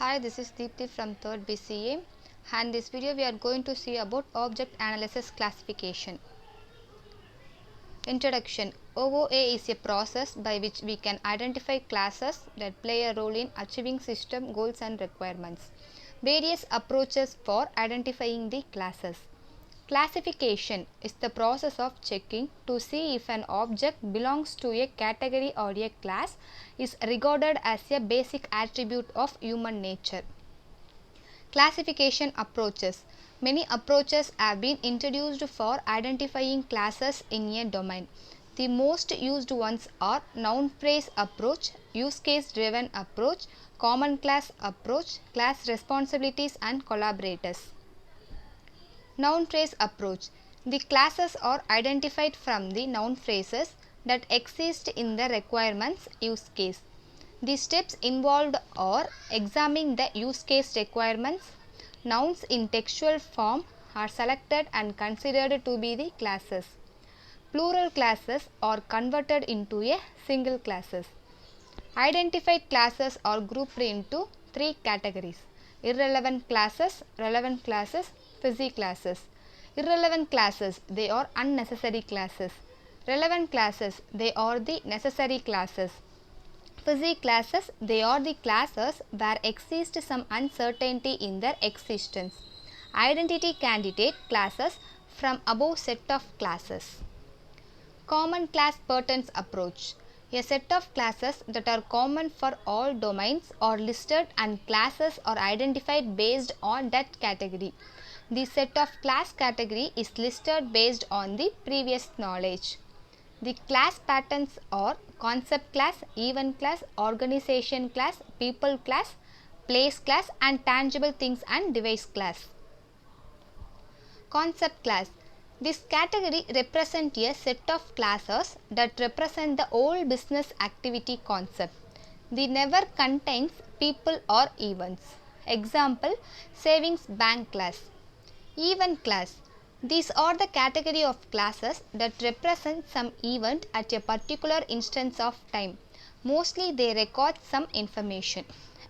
Hi, this is Deepthi from 3rd BCA, and this video we are going to see about object analysis classification. Introduction. OOA is a process by which we can identify classes that play a role in achieving system goals and requirements. Various approaches for identifying the classes. Classification is the process of checking to see if an object belongs to a category or a class is regarded as a basic attribute of human nature. Classification approaches. Many approaches have been introduced for identifying classes in a domain. The most used ones are noun phrase approach, use case driven approach, common class approach, class responsibilities and collaborators. Noun phrase approach. The classes are identified from the noun phrases that exist in the requirements use case. The steps involved are examining the use case requirements. Nouns in textual form are selected and considered to be the classes. Plural classes are converted into a single classes. Identified classes are grouped into three categories: irrelevant classes, relevant classes, fuzzy classes. Irrelevant classes, they are unnecessary classes. Relevant classes, they are the necessary classes. Fuzzy classes, they are the classes where exists some uncertainty in their existence. Identity candidate classes from above set of classes. Common class patterns approach. A set of classes that are common for all domains are listed and classes are identified based on that category. The set of class category is listed based on the previous knowledge. The class patterns are concept class, event class, organization class, people class, place class and tangible things and device class. Concept class. This category represents a set of classes that represent the whole business activity concept. They never contains people or events. Example, savings bank class. Event class. These are the category of classes that represent some event at a particular instance of time. Mostly they record some information.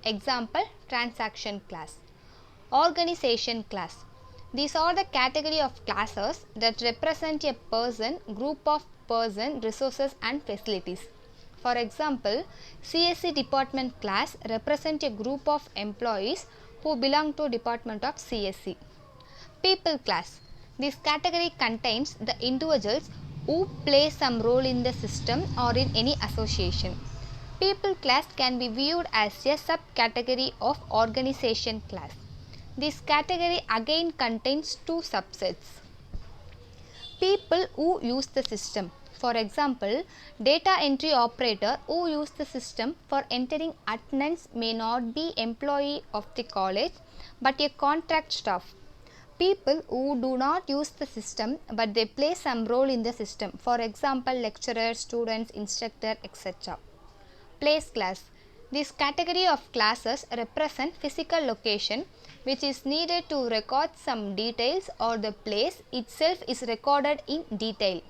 Example, transaction class. Organization class. These are the category of classes that represent a person, group of person, resources and facilities. For example, CSE department class represent a group of employees who belong to department of CSE. People class. This category contains the individuals who play some role in the system or in any association. People class can be viewed as a subcategory of organization class. This category again contains two subsets. People who use the system. For example, data entry operator who use the system for entering attendance may not be employee of the college but a contract staff. People who do not use the system but they play some role in the system. For example, lecturers, students, instructor, etc. Place class. This category of classes represent physical location which is needed to record some details or the place itself is recorded in detail.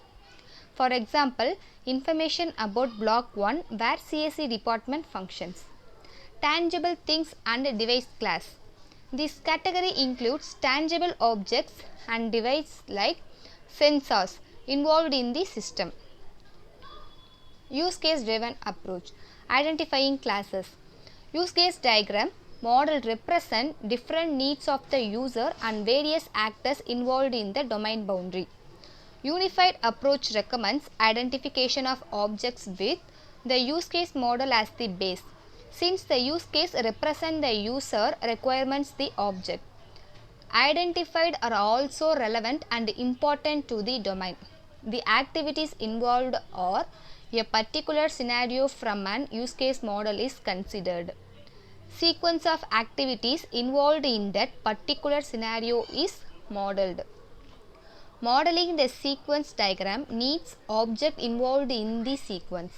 For example, information about block 1 where CSE department functions. Tangible things and device class. This category includes tangible objects and devices like sensors involved in the system. Use case driven approach. Identifying classes. Use case diagram model represent different needs of the user and various actors involved in the domain boundary. Unified approach recommends identification of objects with the use case model as the base. Since the use case represents the user requirements the object. Identified are also relevant and important to the domain. The activities involved are a particular scenario from an use case model is considered. Sequence of activities involved in that particular scenario is modeled. Modeling the sequence diagram needs object involved in the sequence.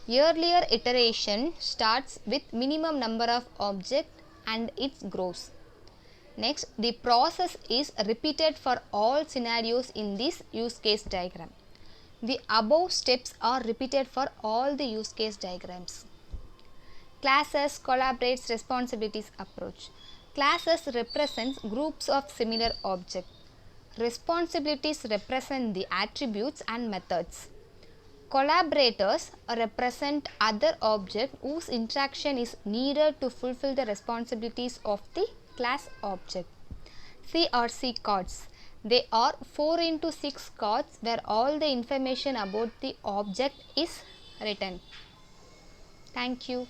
Earlier iteration starts with minimum number of objects and it grows. Next, the process is repeated for all scenarios in this use case diagram. The above steps are repeated for all the use case diagrams. Classes collaborates responsibilities approach. Classes represents groups of similar objects. Responsibilities represent the attributes and methods. Collaborators represent other objects whose interaction is needed to fulfill the responsibilities of the class object. C or C cards. They are 4 into 6 cards where all the information about the object is written. Thank you.